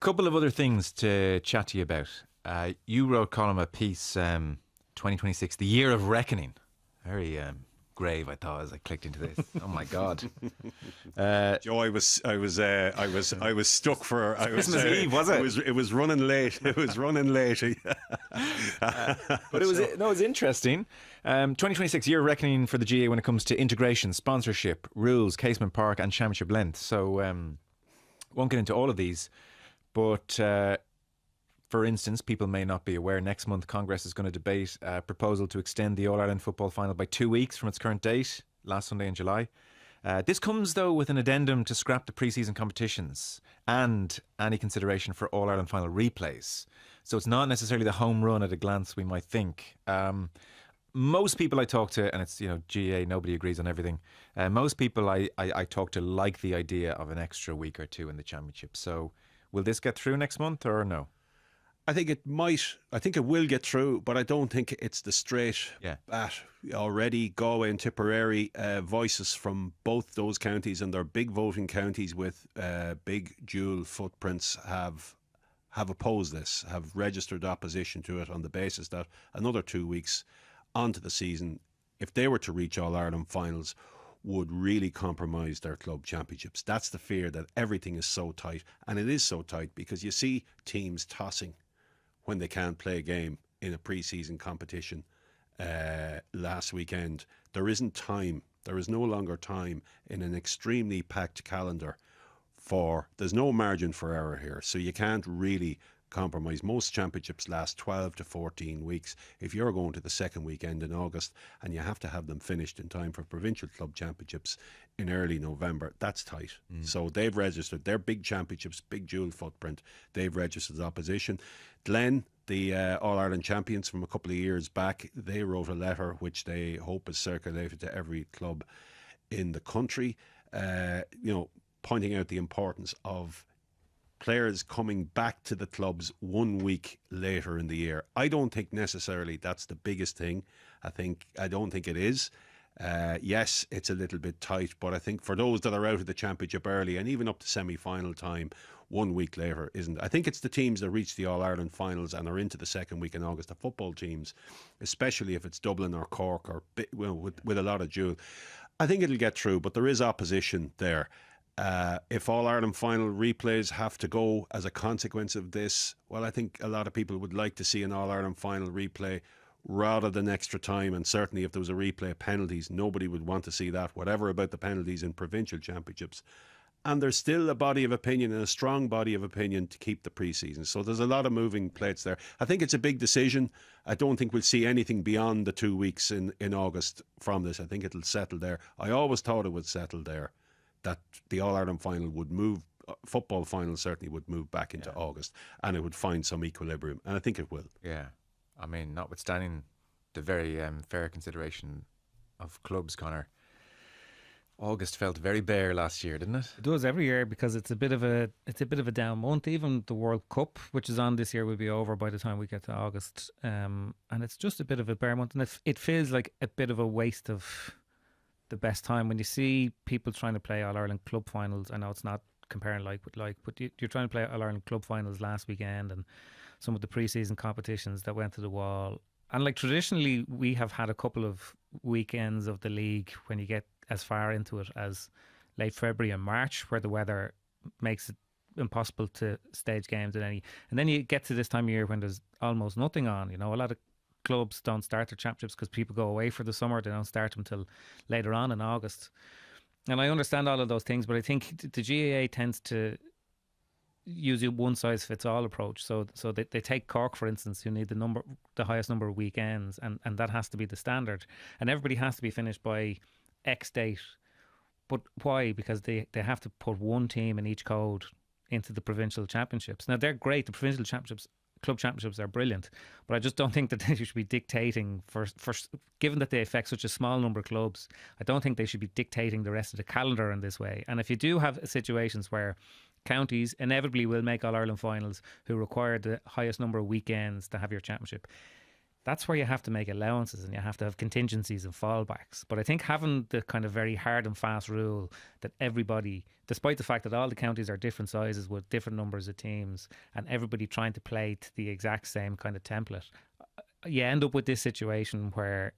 Couple of other things to chat to you about. You wrote, Colm, a piece, 2026, the year of reckoning. Very grave, I thought, as I clicked into this. Oh my God! Joe, I was stuck for. Christmas Eve, was it? It was running late. It was running late. But it was interesting. 2026 year of reckoning for the GAA when it comes to integration, sponsorship, rules, Casement Park, and championship length. So, won't get into all of these. But for instance, people may not be aware, next month Congress is going to debate a proposal to extend the All-Ireland football final by 2 weeks from its current date, last Sunday in July. This comes, though, with an addendum to scrap the pre-season competitions and any consideration for All-Ireland final replays. So it's not necessarily the home run at a glance we might think. Most people I talk to, and it's, GAA, nobody agrees on everything. Most people I talk to like the idea of an extra week or two in the championship. So will this get through next month or no? I think it might. I think it will get through, but I don't think it's the straight bat. Already Galway and Tipperary, voices from both those counties, and they're big voting counties with big dual footprints, have opposed this, have registered opposition to it on the basis that another 2 weeks onto the season, if they were to reach All-Ireland finals, would really compromise their club championships. That's the fear, that everything is so tight. And it is so tight because you see teams tossing when they can't play a game in a pre-season competition. Last weekend, there isn't time. There is no longer time in an extremely packed calendar there's no margin for error here. So you can't really compromise. Most championships last 12 to 14 weeks. If you're going to the second weekend in August and you have to have them finished in time for provincial club championships in early November, that's tight. So they've registered their big championships, big dual footprint. They've registered opposition. Glen, the All-Ireland champions from a couple of years back, they wrote a letter which they hope is circulated to every club in the country, pointing out the importance of players coming back to the clubs 1 week later in the year. I don't think necessarily that's the biggest thing. I don't think it is. Yes, it's a little bit tight, but I think for those that are out of the championship early and even up to semi-final time, 1 week later isn't. I think it's the teams that reach the All-Ireland finals and are into the second week in August, the football teams, especially if it's Dublin or Cork or with a lot of dual. I think it'll get through, but there is opposition there. If All-Ireland final replays have to go as a consequence of this, well, I think a lot of people would like to see an All-Ireland final replay rather than extra time. And certainly if there was a replay of penalties, nobody would want to see that, whatever about the penalties in provincial championships. And there's still a body of opinion, and a strong body of opinion, to keep the pre-season. So there's a lot of moving plates there. I think it's a big decision. I don't think we'll see anything beyond the 2 weeks in August from this. I think it'll settle there. I always thought it would settle there, that the All-Ireland final would move, football final certainly would move back into August, and it would find some equilibrium, and I think it will. Yeah. I mean, notwithstanding the very fair consideration of clubs, Conor, August felt very bare last year, didn't it? It does every year, because it's a bit of a down month. Even the World Cup, which is on this year, will be over by the time we get to August, and it's just a bit of a bare month, and it feels like a bit of a waste of the best time when you see people trying to play All-Ireland club finals. I know it's not comparing like with like, but you're trying to play All-Ireland club finals last weekend, and some of the pre-season competitions that went to the wall. And like traditionally, we have had a couple of weekends of the league when you get as far into it as late February and March, where the weather makes it impossible to stage games and then you get to this time of year when there's almost nothing on. A lot of clubs don't start their championships because people go away for the summer. They don't start them until later on in August. And I understand all of those things, but I think the GAA tends to use a one-size-fits-all approach. So they take Cork, for instance, who need the highest number of weekends, and that has to be the standard. And everybody has to be finished by X date. But why? Because they have to put one team in each code into the provincial championships. Now, they're great. The provincial championships, club championships, are brilliant, but I just don't think that they should be dictating for given that they affect such a small number of clubs. I don't think they should be dictating the rest of the calendar in this way. And if you do have situations where counties inevitably will make All-Ireland finals who require the highest number of weekends to have your championship, that's where you have to make allowances and you have to have contingencies and fallbacks. But I think having the kind of very hard and fast rule that everybody, despite the fact that all the counties are different sizes with different numbers of teams and everybody trying to play to the exact same kind of template, you end up with this situation where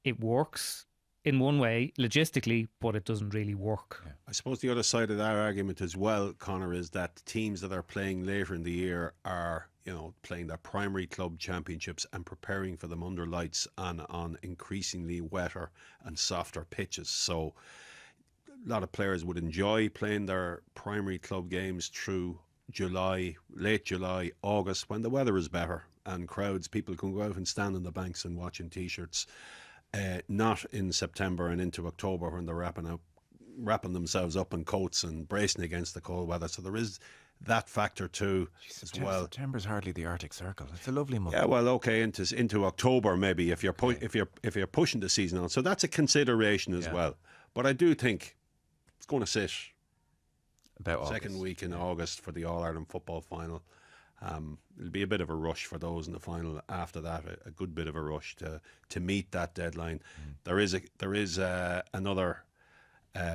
it works in one way logistically, but it doesn't really work. Yeah. I suppose the other side of that argument as well, Conor, is that teams that are playing later in the year are, playing their primary club championships and preparing for them under lights and on increasingly wetter and softer pitches. So a lot of players would enjoy playing their primary club games through July, late July, August, when the weather is better and people can go out and stand on the banks and watch in T-shirts. Not in September and into October when they're wrapping themselves up in coats and bracing against the cold weather. So there is that factor too as well. September's hardly the Arctic Circle. It's a lovely month. Yeah, well, okay, into October maybe if you're pushing the season on. So that's a consideration as well. But I do think it's going to sit about second week in August for the All-Ireland football final. It'll be a bit of a rush for those in the final after that, a good bit of a rush to meet that deadline. There is another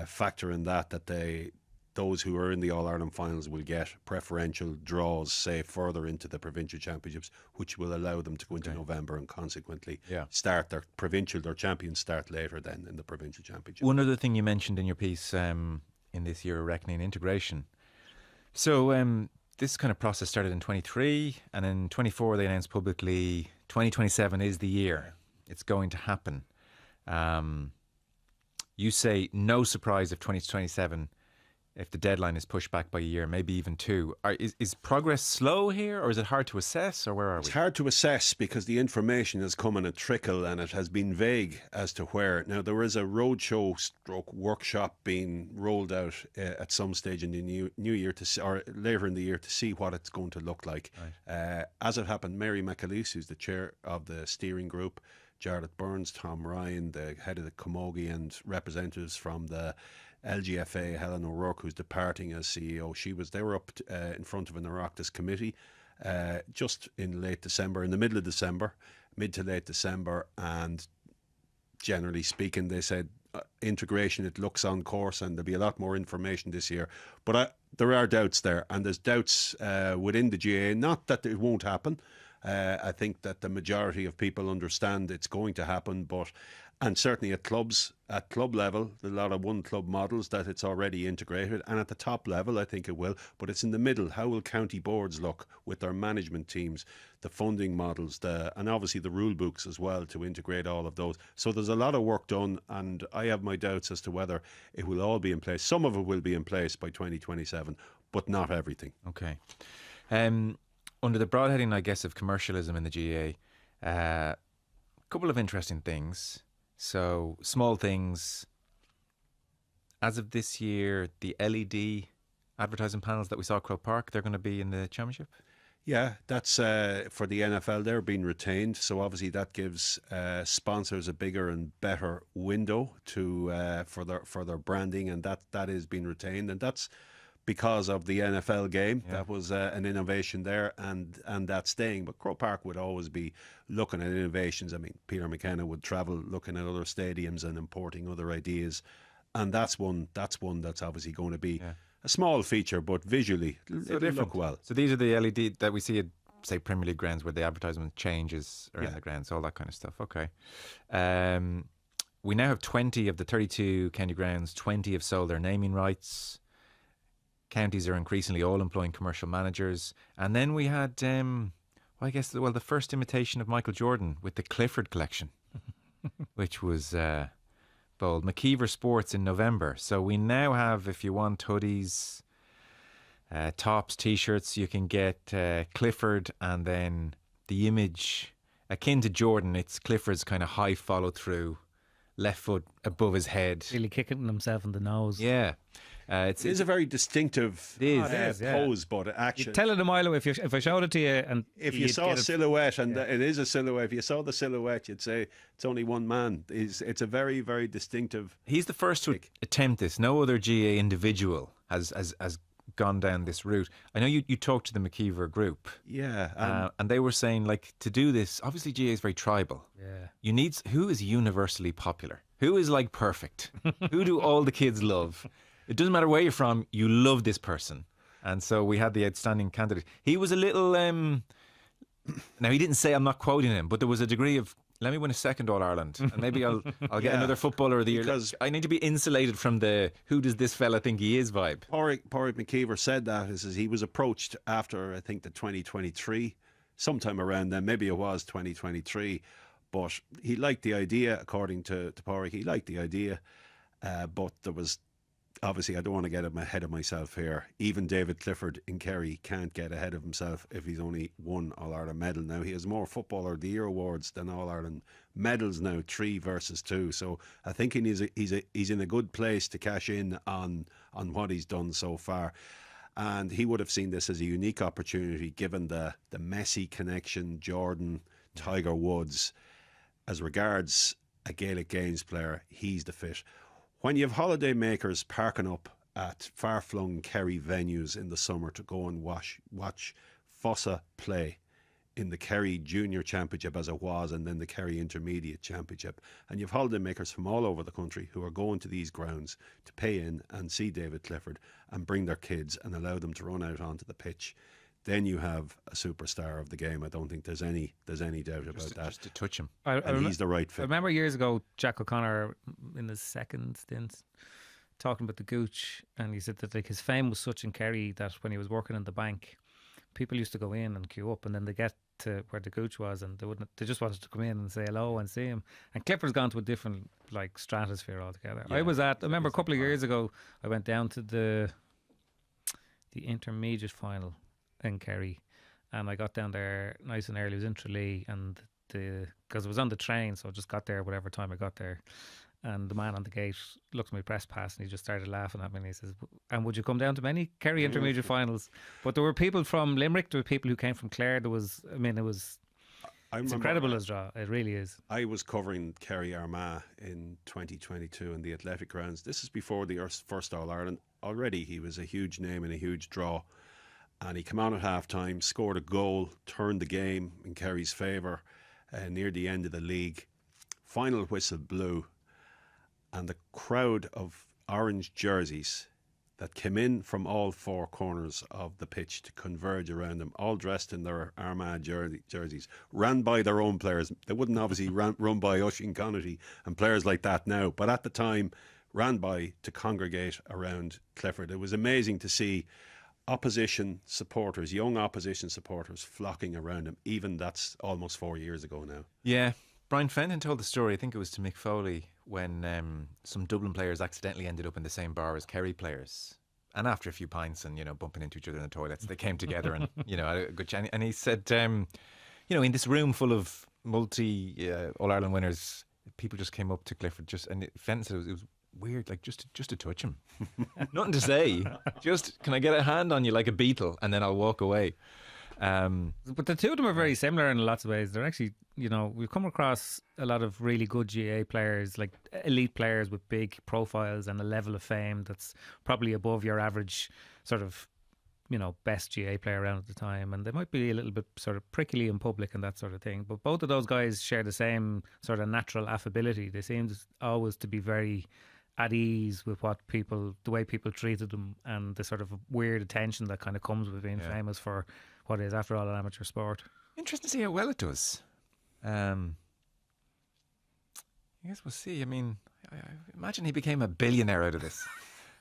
factor in that those who are in the All-Ireland finals will get preferential draws, say, further into the provincial championships, which will allow them to go into November and consequently start their champions start later than in the provincial championship. One other thing you mentioned in your piece in this Year of Reckoning, integration. So this kind of process started in 23, and in 24 they announced publicly 2027 is the year. It's going to happen. You say no surprise if 2027, if the deadline is pushed back by a year, maybe even two. Is progress slow here, or is it hard to assess, or where are we? It's hard to assess because the information has come in a trickle and it has been vague as to where. Now, there is a roadshow / workshop being rolled out at some stage in the new year or later in the year to see what it's going to look like. Right. As it happened, Mary McAleese, who's the chair of the steering group, Jarlath Burns, Tom Ryan, the head of the Camogie, and representatives from the LGFA, Helen O'Rourke, who's departing as CEO. They were up in front of an Oireachtas committee just in late December, in the middle of December, mid to late December, and generally speaking, they said integration, it looks on course and there'll be a lot more information this year. But there are doubts there, and there's doubts within the GAA, not that it won't happen. I think that the majority of people understand it's going to happen, and certainly at club level, a lot of one club models that it's already integrated, and at the top level I think it will, but it's in the middle. How will county boards look with their management teams, the funding models, and obviously the rule books as well to integrate all of those. So there's a lot of work done, and I have my doubts as to whether it will all be in place. Some of it will be in place by 2027, but not everything. Okay. Under the broad heading, I guess, of commercialism in the GAA, a couple of interesting things. So, small things. As of this year, the LED advertising panels that we saw at Croke Park, they're going to be in the championship? Yeah, that's for the NFL. They're being retained. So, obviously, that gives sponsors a bigger and better window for their branding, and that is being retained. And that's because of the NFL game. Yeah. That was an innovation there, and that's staying. But Croke Park would always be looking at innovations. I mean, Peter McKenna would travel looking at other stadiums and importing other ideas, and that's one that's obviously going to be a small feature, but visually it'll look well. So these are the LED that we see at, say, Premier League grounds where the advertisement changes around the grounds, all that kind of stuff. Okay. We now have 20 of the 32 county grounds. 20 have sold their naming rights. Counties are increasingly all employing commercial managers. And then we had, the first imitation of Michael Jordan with the Clifford collection, which was bold. McKeever Sports in November. So we now have, if you want hoodies, tops, T-shirts, you can get Clifford, and then the image akin to Jordan. It's Clifford's kind of high follow-through, left foot above his head. Really kicking himself in the nose. Yeah. It is a very distinctive pose, but action. You'd tell it a mile away if I showed it to you, and if you saw a silhouette, and it is a silhouette. If you saw the silhouette, you'd say it's only one man. It's a very, very distinctive. He's the first to attempt this. No other GAA individual has gone down this route. I know you talked to the McKeever group. Yeah. And they were saying, like, to do this, obviously GAA is very tribal. Yeah. You need, who is universally popular? Who is, like, perfect? Who do all the kids love? It doesn't matter where you're from, you love this person. And so we had the outstanding candidate. He was a little, now he didn't say, I'm not quoting him, but there was a degree of, let me win a second All-Ireland and maybe I'll get another footballer of the year. Because I need to be insulated from the who does this fella think he is vibe. Pádraig McKeever said that as he was approached after, I think, the 2023, sometime around then, maybe it was 2023, but he liked the idea, according to Pádraig, he liked the idea, but there was, obviously, I don't want to get ahead of myself here. Even David Clifford in Kerry can't get ahead of himself if he's only one All-Ireland medal. Now, he has more Footballer of the Year awards than All-Ireland medals now, 3 versus 2. So I think he's in a good place to cash in on what he's done so far. And he would have seen this as a unique opportunity, given the Messi connection, Jordan, Tiger Woods. As regards a Gaelic Games player, he's the fit. When you have holiday makers parking up at far-flung Kerry venues in the summer to go and watch Fossa play in the Kerry Junior Championship as it was, and then the Kerry Intermediate Championship, and you have holiday makers from all over the country who are going to these grounds to pay in and see David Clifford and bring their kids and allow them to run out onto the pitch, then you have a superstar of the game. I don't think there's any doubt about that. Just to touch him. And he's the right fit. I remember years ago, Jack O'Connor, in his second stint, talking about the Gooch, and he said that, like, his fame was such in Kerry that when he was working in the bank, people used to go in and queue up, and then they get to where the Gooch was, and they just wanted to come in and say hello and see him. And Clifford's gone to a different, like, stratosphere altogether. Yeah, I remember a couple of years ago, I went down to the intermediate final in Kerry, and I got down there nice and early. It was in Tralee, and because it was on the train, so I just got there whatever time I got there, and the man on the gate looked at my press pass and he just started laughing at me, and he says, and would you come down to many Kerry intermediate finals? But there were people from Limerick, there were people who came from Clare, it's incredible as draw, it really is. I was covering Kerry Armagh in 2022 in the Athletic Grounds. This is before the first All-Ireland. Already he was a huge name and a huge draw. And he came on at half-time, scored a goal, turned the game in Kerry's favour near the end of the league. Final whistle blew, and the crowd of orange jerseys that came in from all 4 corners of the pitch to converge around him, all dressed in their Armagh jerseys, ran by their own players. They wouldn't obviously run by Oisin Connaughty and players like that now, but at the time ran by to congregate around Clifford. It was amazing to see opposition supporters, young opposition supporters, flocking around him. Even that's almost 4 years ago now. Yeah. Brian Fenton told the story, I think it was to Mick Foley, when some Dublin players accidentally ended up in the same bar as Kerry players. And after a few pints and, bumping into each other in the toilets, they came together and, had a good chat. And he said, in this room full of All-Ireland winners, people just came up to Clifford, and Fenton said it was weird, like just to touch him. Nothing to say. Just, can I get a hand on you like a beetle, and then I'll walk away. But the two of them are very similar in lots of ways. They're actually, we've come across a lot of really good GAA players, like elite players with big profiles and a level of fame that's probably above your average sort of, best GAA player around at the time. And they might be a little bit sort of prickly in public and that sort of thing. But both of those guys share the same sort of natural affability. They seem always to be very at ease with the way people treated them, and the sort of weird attention that kind of comes with being famous for what is, after all, an amateur sport. Interesting to see how well it does. I guess we'll see. I mean, I imagine he became a billionaire out of this.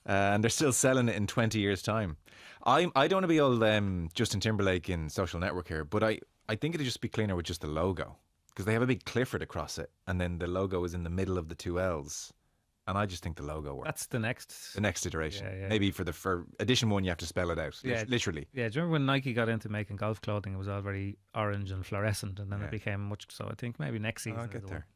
And they're still selling it in 20 years' time. I don't want to be all Justin Timberlake in Social Network here, but I think it'd just be cleaner with just the logo, because they have a big Clifford across it, and then the logo is in the middle of the 2 L's. And I just think the logo works. That's the next iteration. Yeah. Maybe for edition 1 you have to spell it out. Yeah, literally. Yeah, do you remember when Nike got into making golf clothing? It was all very orange and fluorescent, and then it became much. So I think maybe next season. I'll get there.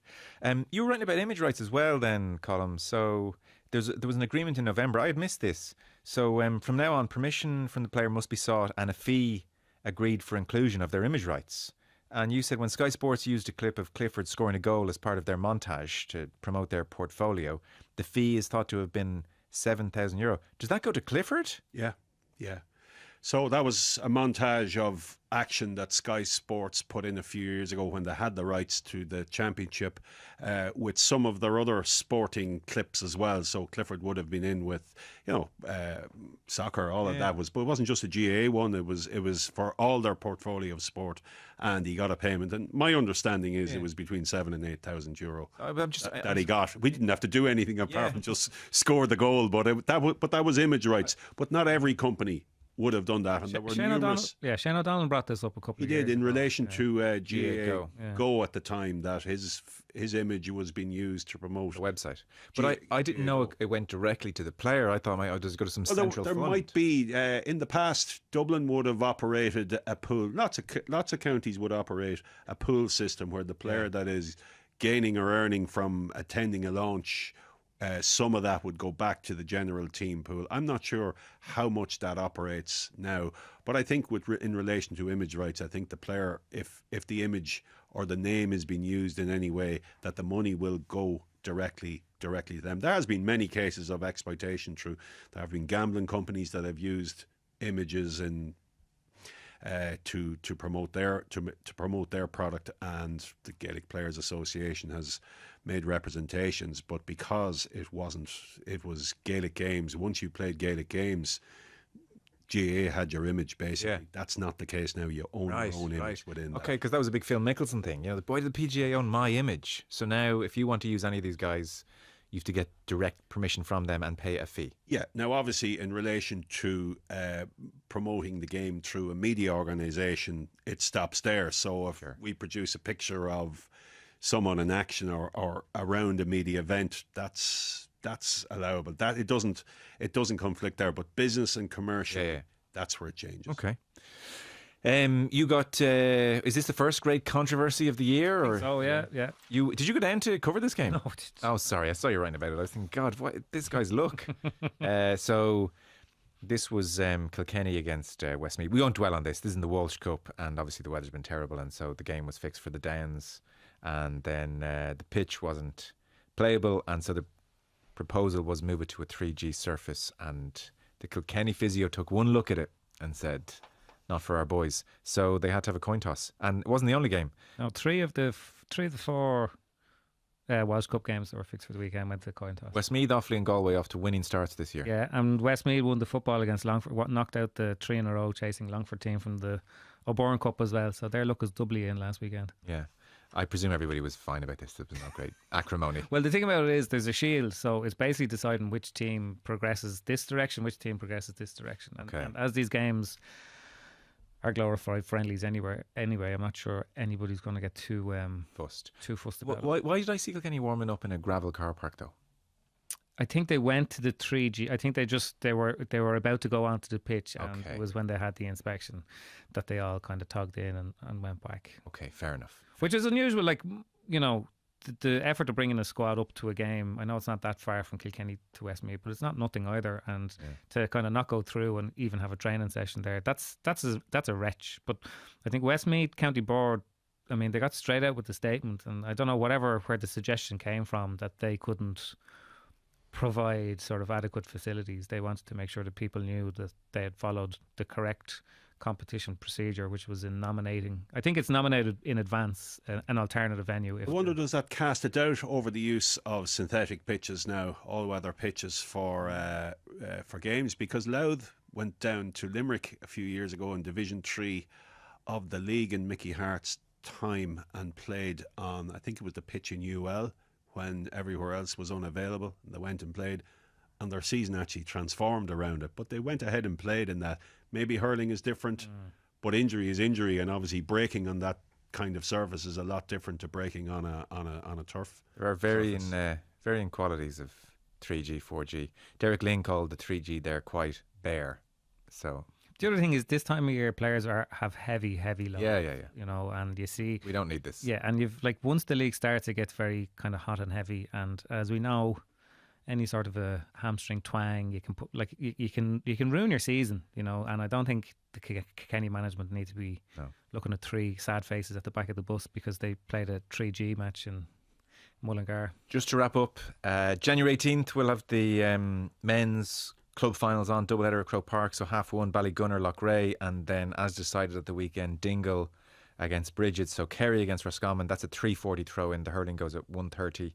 You were writing about image rights as well, then, Colm. So there was an agreement in November. I had missed this. So from now on, permission from the player must be sought, and a fee agreed for inclusion of their image rights. And you said when Sky Sports used a clip of Clifford scoring a goal as part of their montage to promote their portfolio, the fee is thought to have been €7,000. Does that go to Clifford? Yeah. Yeah. So that was a montage of action that Sky Sports put in a few years ago when they had the rights to the championship, with some of their other sporting clips as well. So Clifford would have been in with, soccer, all of that but it wasn't just a GAA one. It was for all their portfolio of sport, and he got a payment. And my understanding is it was between €7,000 and €8,000 that he got. We didn't have to do anything apart from just score the goal, but that was image rights. But not every company would have done that, and there were numerous. Shane O'Donnell brought this up a couple of years ago. He did in relation to GAA Go at the time, that his image was being used to promote the website. But I didn't know it went directly to the player. I thought I'd just go to some central there fund. might be in the past. Dublin would have operated a pool. Lots of counties would operate a pool system where the player that is gaining or earning from attending a launch, some of that would go back to the general team pool. I'm not sure how much that operates now, but I think in relation to image rights, I think the player, if the image or the name is being used in any way, that the money will go directly to them. There has been many cases of exploitation through. There have been gambling companies that have used images and to promote their product, and the Gaelic Players Association has made representations, but because it was Gaelic games. Once you played Gaelic games, GAA had your image basically. Yeah. That's not the case now. You own your own image within that. Okay, because that was a big Phil Mickelson thing. Why did the PGA own my image? So now, if you want to use any of these guys, you have to get direct permission from them and pay a fee. Yeah. Now, obviously, in relation to promoting the game through a media organisation, it stops there. So if we produce a picture of someone in action or around a media event, that's allowable. That it doesn't conflict there. But business and commercial, that's where it changes. Okay. You got. Is this the first great controversy of the year? Or yeah. Did you go down to cover this game? No. Oh, sorry. I saw you writing about it. I was thinking, God, what this guy's look. So this was Kilkenny against Westmeath. We won't dwell on this. This is in the Walsh Cup, and obviously the weather's been terrible, and so the game was fixed for the Downs, and then the pitch wasn't playable, and so the proposal was move it to a 3G surface, and the Kilkenny physio took one look at it and said, not for our boys. So they had to have a coin toss, and it wasn't the only game. No, three of the four Walsh Cup games that were fixed for the weekend went to coin toss. Westmeath, Offaly and Galway off to winning starts this year. Yeah, and Westmeath won the football against Longford, knocked out the 3 in a row chasing Longford team from the O'Byrne Cup as well. So their luck was doubly in last weekend. Yeah. I presume everybody was fine about this. There was no great acrimony. Well, the thing about it is there's a shield, so it's basically deciding which team progresses this direction, which team progresses this direction. And as these games are glorified friendlies anyway, I'm not sure anybody's going to get too fussed about it. Why did I see Kilkenny warming up in a gravel car park though? I think they went to the 3G. I think they were about to go onto the pitch, and it was when they had the inspection that they all kind of tugged in and went back. Okay, fair enough. Which is unusual. Like, the effort of bringing a squad up to a game. I know it's not that far from Kilkenny to Westmeath, but it's not nothing either. And to kind of not go through and even have a training session there, that's a retch. But I think Westmeath County Board, I mean, they got straight out with the statement, and I don't know where the suggestion came from that they couldn't provide sort of adequate facilities. They wanted to make sure that people knew that they had followed the correct competition procedure, which was in nominating. I think it's nominated in advance an alternative venue. I wonder, does that cast a doubt over the use of synthetic pitches now, all-weather pitches for games? Because Louth went down to Limerick a few years ago in Division 3 of the league in Mickey Hart's time and played on, I think it was the pitch in UL, when everywhere else was unavailable. They went and played, and their season actually transformed around it. But they went ahead and played in that. Maybe hurling is different, but injury is injury, and obviously breaking on that kind of surface is a lot different to breaking on a turf. There are varying qualities of 3G, 4G. Derek Lynn called the 3G there quite bare. So the other thing is, this time of year players have heavy load. Yeah. And you see, we don't need this. Yeah, and you've once the league starts, it gets very kind of hot and heavy, and as we know, any sort of a hamstring twang, you can put you can ruin your season, and I don't think the Kilkenny management need to be looking at 3 sad faces at the back of the bus because they played a 3G match in Mullingar. Just to wrap up, January 18th we'll have the men's club finals on, doubleheader at Croke Park, so 1:30 Ballygunner, Loughrea, and then as decided at the weekend, Dingle against Bridget, so Kerry against Roscommon. That's a 3:40 throw in. The hurling goes at 1:30.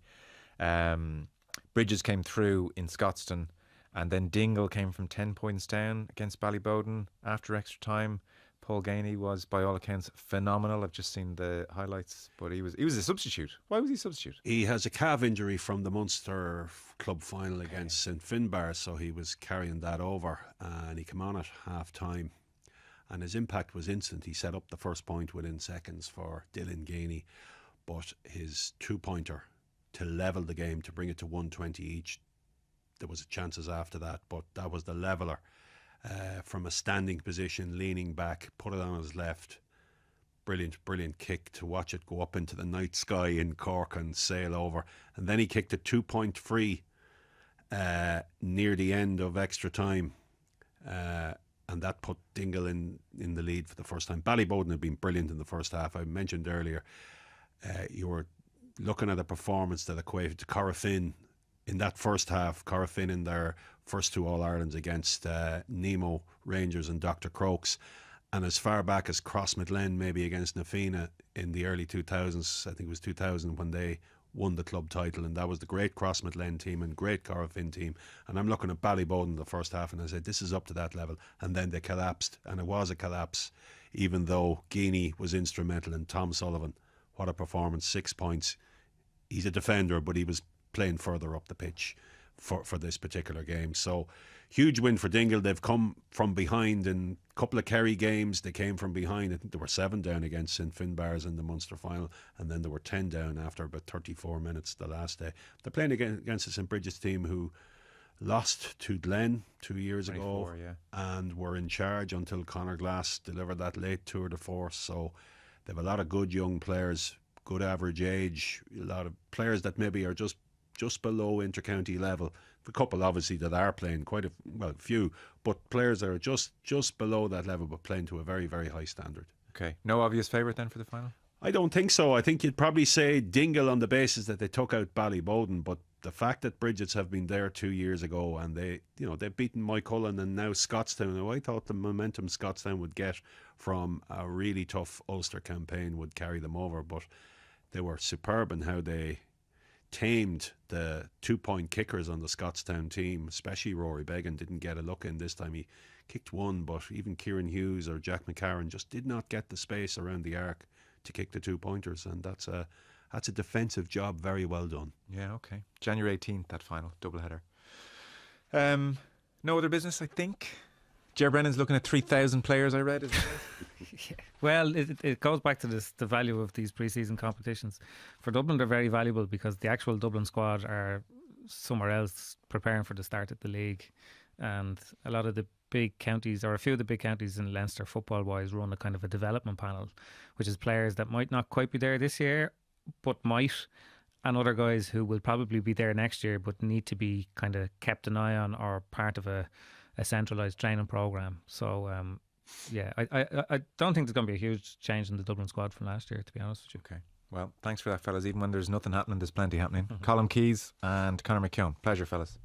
Bridges came through in Scotstoun, and then Dingle came from 10 points down against Ballybowden after extra time. Paul Gainey was, by all accounts, phenomenal. I've just seen the highlights, but he was a substitute. Why was he a substitute? He has a calf injury from the Munster club final against St Finbar, so he was carrying that over, and he came on at half time, and his impact was instant. He set up the first point within seconds for Dylan Gainey, but his 2-pointer to level the game, to bring it to 120 each, there was chances after that, but that was the leveller. From a standing position, leaning back, put it on his left. Brilliant kick to watch it go up into the night sky in Cork and sail over. And then he kicked a 2-point free near the end of extra time. And that put Dingle in the lead for the first time. Ballybowden had been brilliant in the first half. I mentioned earlier, you were looking at a performance that equated to Corofin in that first half. Corofin in their first 2 All-Irelands against Nemo Rangers and Dr. Crokes, and as far back as Crossmaglen, maybe against Nafina in the early 2000s. I think it was 2000 when they won the club title, and that was the great Crossmaglen team and great Corofin team. And I'm looking at Ballybowden in the first half, and I said, this is up to that level. And then they collapsed, and it was a collapse, even though Geaney was instrumental, and Tom Sullivan, what a performance, 6 points. He's a defender, but he was playing further up the pitch for this particular game. So huge win for Dingle. They've come from behind in a couple of Kerry games. They came from behind. I think there were 7 down against St Finbars in the Munster final, and then there were 10 down after about 34 minutes the last day. They're playing against the St Bridget's team who lost to Glen 2 years ago, and were in charge until Conor Glass delivered that late tour de force. So they have a lot of good young players, good average age, a lot of players that maybe are just below inter-county level. A couple obviously that are playing quite a few, but players that are just below that level but playing to a very, very high standard. Okay, no obvious favourite then for the final? I don't think so. I think you'd probably say Dingle on the basis that they took out Ballybowden, but the fact that Bridget's have been there 2 years ago, and they've beaten Moycullen and now Scottstown. Now, I thought the momentum Scottstown would get from a really tough Ulster campaign would carry them over, but they were superb in how they tamed the 2-point kickers on the Scottstown team, especially Rory Beggan didn't get a look in this time. He kicked one, but even Kieran Hughes or Jack McCarron just did not get the space around the arc to kick the 2-pointers, and that's a defensive job very well done. Yeah, okay. January 18th, that final doubleheader. No other business, I think. Ger Brennan's looking at 3,000 players, I read, isn't it? Yeah. Well, it goes back to the value of these pre-season competitions. For Dublin, they're very valuable because the actual Dublin squad are somewhere else preparing for the start of the league. And a lot of the big counties, or a few of the big counties in Leinster football-wise, run a kind of a development panel, which is players that might not quite be there this year, but might, and other guys who will probably be there next year but need to be kind of kept an eye on or part of a centralised training programme. So yeah, I don't think there's going to be a huge change in the Dublin squad from last year, to be honest with you. Okay, well, thanks for that, fellas. Even when there's nothing happening, there's plenty happening. Colm Keys and Conor McKeon, pleasure, fellas.